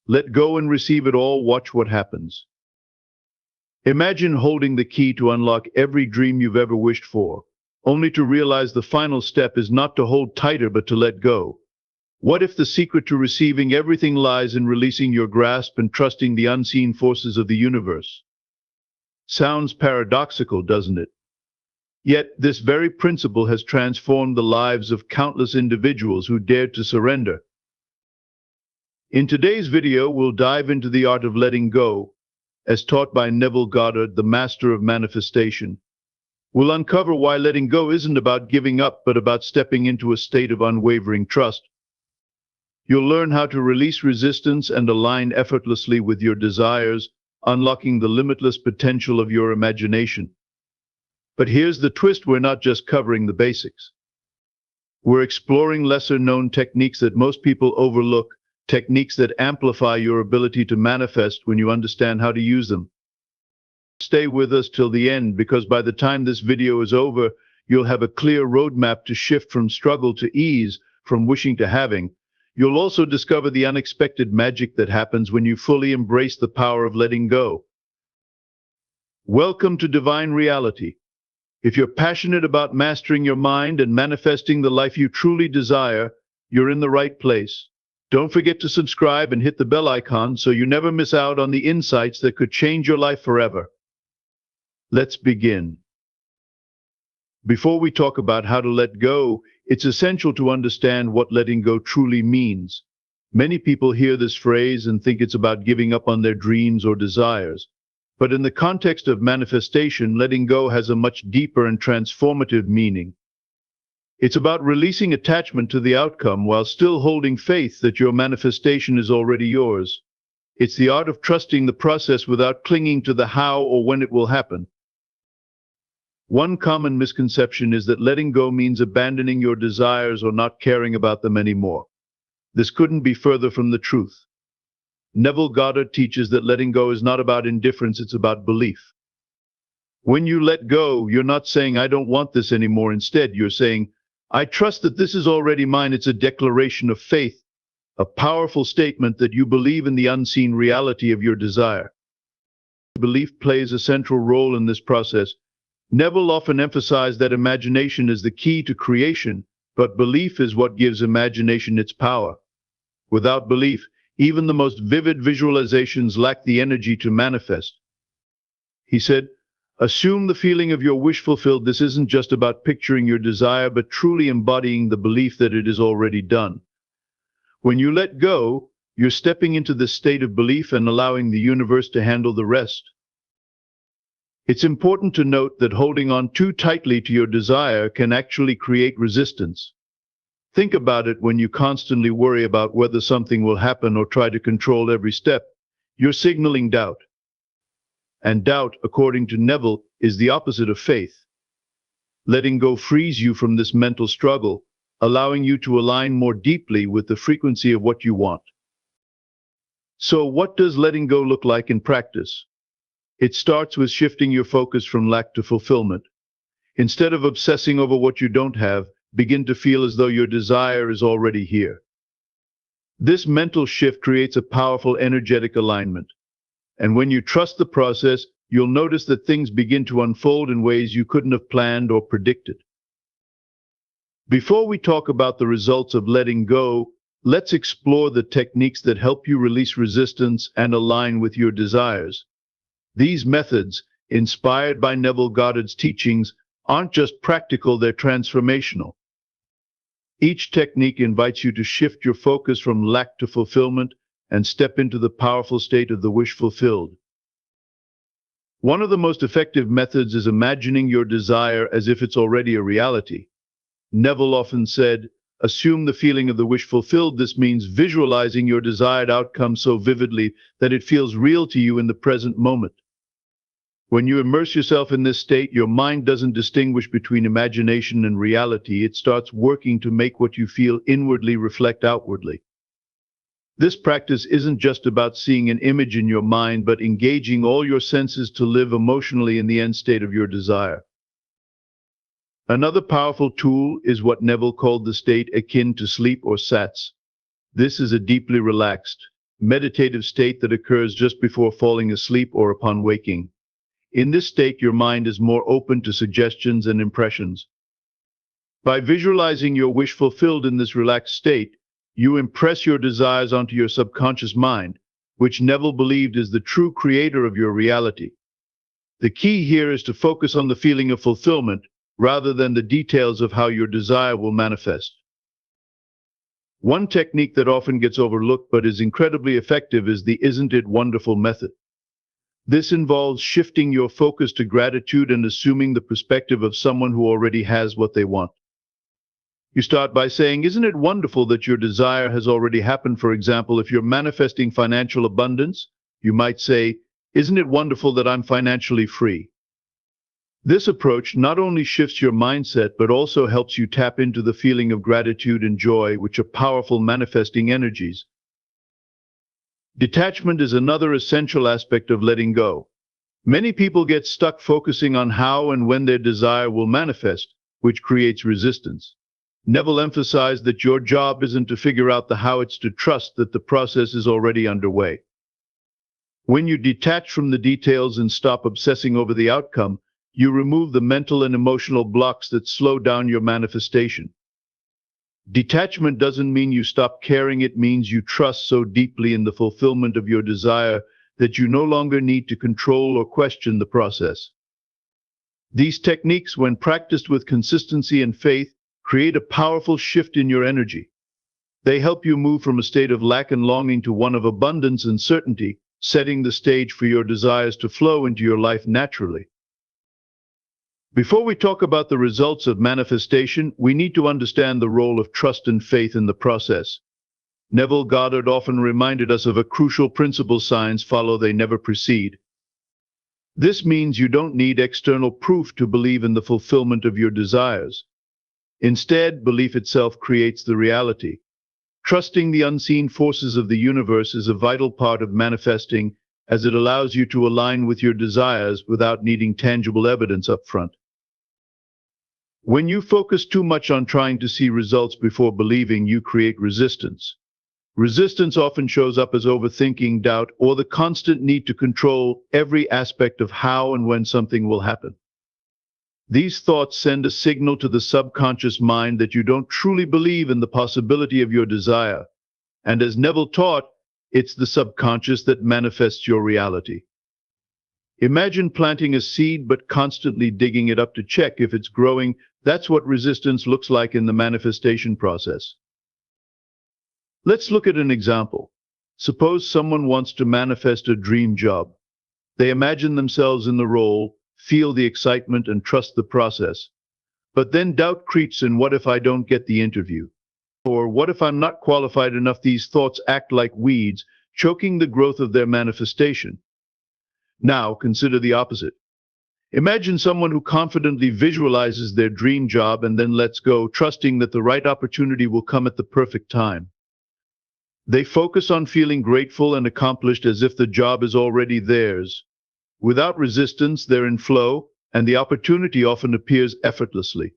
Let go and receive it all. Watch what happens. Imagine holding the key to unlock every dream you've ever wished for, only to realize the final step is not to hold tighter but to let go. What if the secret to receiving everything lies in releasing your grasp and trusting the unseen forces of the universe? Sounds paradoxical, doesn't it? Yet, this very principle has transformed the lives of countless individuals who dared to surrender. In today's video, we'll dive into the art of letting go, as taught by Neville Goddard, the master of manifestation. We'll uncover why letting go isn't about giving up, but about stepping into a state of unwavering trust. You'll learn how to release resistance and align effortlessly with your desires, unlocking the limitless potential of your imagination. But here's the twist: we're not just covering the basics. We're exploring lesser-known techniques that most people overlook, techniques that amplify your ability to manifest when you understand how to use them. Stay with us till the end, because by the time this video is over, you'll have a clear roadmap to shift from struggle to ease, from wishing to having. You'll also discover the unexpected magic that happens when you fully embrace the power of letting go. Welcome to Divine Reality. If you're passionate about mastering your mind and manifesting the life you truly desire, you're in the right place. Don't forget to subscribe and hit the bell icon so you never miss out on the insights that could change your life forever. Let's begin. Before we talk about how to let go, it's essential to understand what letting go truly means. Many people hear this phrase and think it's about giving up on their dreams or desires. But in the context of manifestation, letting go has a much deeper and transformative meaning. It's about releasing attachment to the outcome while still holding faith that your manifestation is already yours. It's the art of trusting the process without clinging to the how or when it will happen. One common misconception is that letting go means abandoning your desires or not caring about them anymore. This couldn't be further from the truth. Neville Goddard teaches that letting go is not about indifference, it's about belief. When you let go, you're not saying, "I don't want this anymore." Instead, you're saying, "I trust that this is already mine." It's a declaration of faith, a powerful statement that you believe in the unseen reality of your desire. Belief plays a central role in this process. Neville often emphasized that imagination is the key to creation, but belief is what gives imagination its power. Without belief, even the most vivid visualizations lack the energy to manifest. He said, "Assume the feeling of your wish fulfilled." This isn't just about picturing your desire, but truly embodying the belief that it is already done. When you let go, you're stepping into this state of belief and allowing the universe to handle the rest. It's important to note that holding on too tightly to your desire can actually create resistance. Think about it: when you constantly worry about whether something will happen or try to control every step, you're signaling doubt. And doubt, according to Neville, is the opposite of faith. Letting go frees you from this mental struggle, allowing you to align more deeply with the frequency of what you want. So, what does letting go look like in practice? It starts with shifting your focus from lack to fulfillment. Instead of obsessing over what you don't have, begin to feel as though your desire is already here. This mental shift creates a powerful energetic alignment. And when you trust the process, you'll notice that things begin to unfold in ways you couldn't have planned or predicted. Before we talk about the results of letting go, let's explore the techniques that help you release resistance and align with your desires. These methods, inspired by Neville Goddard's teachings, aren't just practical, they're transformational. Each technique invites you to shift your focus from lack to fulfillment and step into the powerful state of the wish fulfilled. One of the most effective methods is imagining your desire as if it's already a reality. Neville often said, "Assume the feeling of the wish fulfilled." This means visualizing your desired outcome so vividly that it feels real to you in the present moment. When you immerse yourself in this state, your mind doesn't distinguish between imagination and reality. It starts working to make what you feel inwardly reflect outwardly. This practice isn't just about seeing an image in your mind, but engaging all your senses to live emotionally in the end state of your desire. Another powerful tool is what Neville called the state akin to sleep, or SATS. This is a deeply relaxed, meditative state that occurs just before falling asleep or upon waking. In this state, your mind is more open to suggestions and impressions. By visualizing your wish fulfilled in this relaxed state, you impress your desires onto your subconscious mind, which Neville believed is the true creator of your reality. The key here is to focus on the feeling of fulfillment rather than the details of how your desire will manifest. One technique that often gets overlooked but is incredibly effective is the "Isn't it wonderful" method. This involves shifting your focus to gratitude and assuming the perspective of someone who already has what they want. You start by saying, "Isn't it wonderful that your desire has already happened?" For example, if you're manifesting financial abundance, you might say, "Isn't it wonderful that I'm financially free?" This approach not only shifts your mindset, but also helps you tap into the feeling of gratitude and joy, which are powerful manifesting energies. Detachment is another essential aspect of letting go. Many people get stuck focusing on how and when their desire will manifest, which creates resistance. Neville emphasized that your job isn't to figure out the how, it's to trust that the process is already underway. When you detach from the details and stop obsessing over the outcome, you remove the mental and emotional blocks that slow down your manifestation. Detachment doesn't mean you stop caring, it means you trust so deeply in the fulfillment of your desire that you no longer need to control or question the process. These techniques, when practiced with consistency and faith, create a powerful shift in your energy. They help you move from a state of lack and longing to one of abundance and certainty, setting the stage for your desires to flow into your life naturally. Before we talk about the results of manifestation, we need to understand the role of trust and faith in the process. Neville Goddard often reminded us of a crucial principle: signs follow, they never precede. This means you don't need external proof to believe in the fulfillment of your desires. Instead, belief itself creates the reality. Trusting the unseen forces of the universe is a vital part of manifesting, as it allows you to align with your desires without needing tangible evidence up front. When you focus too much on trying to see results before believing, you create resistance. Resistance often shows up as overthinking, doubt, or the constant need to control every aspect of how and when something will happen. These thoughts send a signal to the subconscious mind that you don't truly believe in the possibility of your desire. And as Neville taught, it's the subconscious that manifests your reality. Imagine planting a seed but constantly digging it up to check if it's growing. That's what resistance looks like in the manifestation process. Let's look at an example. Suppose someone wants to manifest a dream job. They imagine themselves in the role, feel the excitement, and trust the process. But then doubt creeps in: what if I don't get the interview? Or what if I'm not qualified enough? These thoughts act like weeds, choking the growth of their manifestation. Now, consider the opposite. Imagine someone who confidently visualizes their dream job and then lets go, trusting that the right opportunity will come at the perfect time. They focus on feeling grateful and accomplished, as if the job is already theirs. Without resistance, they're in flow, and the opportunity often appears effortlessly.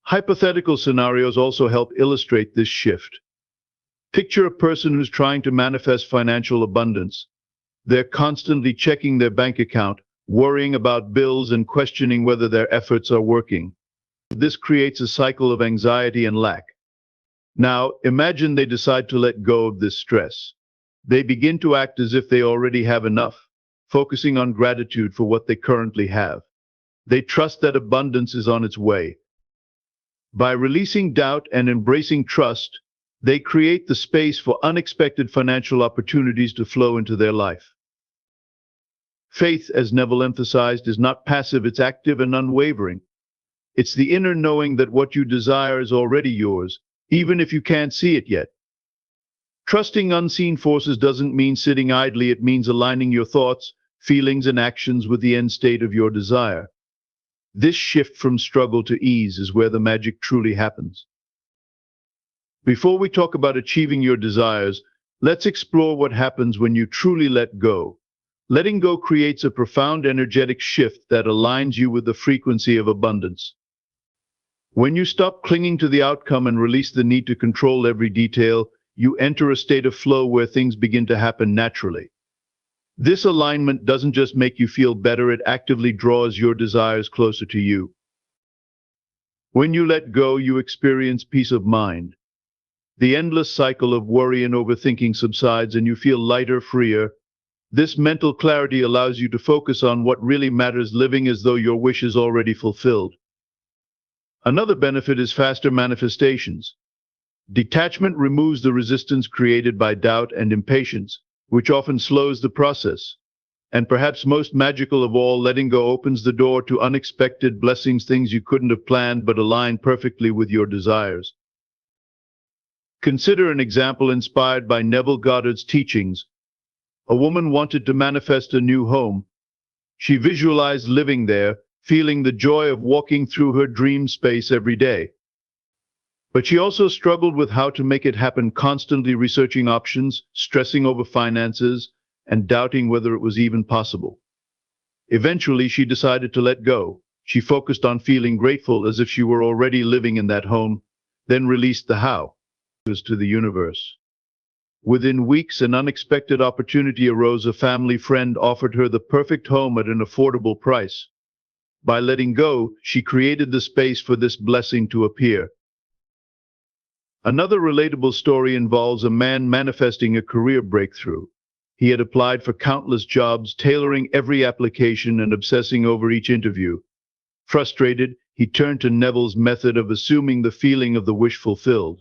Hypothetical scenarios also help illustrate this shift. Picture a person who's trying to manifest financial abundance. They're constantly checking their bank account, worrying about bills, and questioning whether their efforts are working. This creates a cycle of anxiety and lack. Now, imagine they decide to let go of this stress. They begin to act as if they already have enough, focusing on gratitude for what they currently have. They trust that abundance is on its way. By releasing doubt and embracing trust, they create the space for unexpected financial opportunities to flow into their life. Faith, as Neville emphasized, is not passive, it's active and unwavering. It's the inner knowing that what you desire is already yours, even if you can't see it yet. Trusting unseen forces doesn't mean sitting idly, it means aligning your thoughts, feelings, and actions with the end state of your desire. This shift from struggle to ease is where the magic truly happens. Before we talk about achieving your desires, let's explore what happens when you truly let go. Letting go creates a profound energetic shift that aligns you with the frequency of abundance. When you stop clinging to the outcome and release the need to control every detail, you enter a state of flow where things begin to happen naturally. This alignment doesn't just make you feel better, it actively draws your desires closer to you. When you let go, you experience peace of mind. The endless cycle of worry and overthinking subsides and you feel lighter, freer. This mental clarity allows you to focus on what really matters, living as though your wish is already fulfilled. Another benefit is faster manifestations. Detachment removes the resistance created by doubt and impatience, which often slows the process. And perhaps most magical of all, letting go opens the door to unexpected blessings, things you couldn't have planned but align perfectly with your desires. Consider an example inspired by Neville Goddard's teachings. A woman wanted to manifest a new home. She visualized living there, feeling the joy of walking through her dream space every day. But she also struggled with how to make it happen, constantly researching options, stressing over finances, and doubting whether it was even possible. Eventually, she decided to let go. She focused on feeling grateful as if she were already living in that home, then released the how to the universe. Within weeks, an unexpected opportunity arose. A family friend offered her the perfect home at an affordable price. By letting go, she created the space for this blessing to appear. Another relatable story involves a man manifesting a career breakthrough. He had applied for countless jobs, tailoring every application and obsessing over each interview. Frustrated, he turned to Neville's method of assuming the feeling of the wish fulfilled.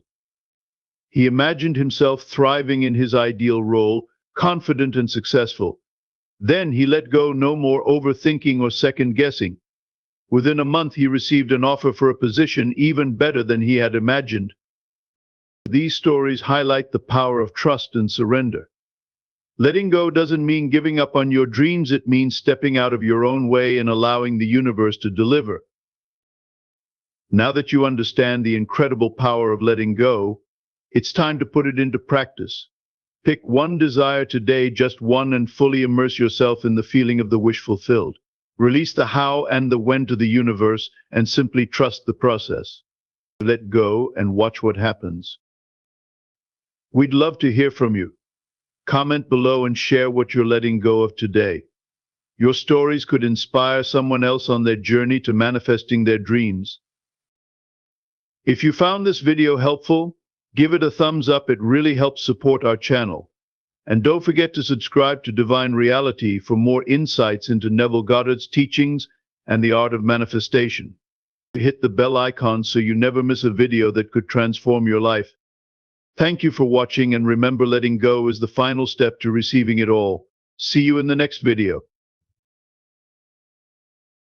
He imagined himself thriving in his ideal role, confident and successful. Then he let go, no more overthinking or second-guessing. Within a month, he received an offer for a position even better than he had imagined. These stories highlight the power of trust and surrender. Letting go doesn't mean giving up on your dreams, it means stepping out of your own way and allowing the universe to deliver. Now that you understand the incredible power of letting go, it's time to put it into practice. Pick one desire today, just one, and fully immerse yourself in the feeling of the wish fulfilled. Release the how and the when to the universe and simply trust the process. Let go and watch what happens. We'd love to hear from you. Comment below and share what you're letting go of today. Your stories could inspire someone else on their journey to manifesting their dreams. If you found this video helpful, give it a thumbs up. It really helps support our channel. And don't forget to subscribe to Divine Reality for more insights into Neville Goddard's teachings and the art of manifestation. Hit the bell icon so you never miss a video that could transform your life. Thank you for watching, and remember, letting go is the final step to receiving it all. See you in the next video.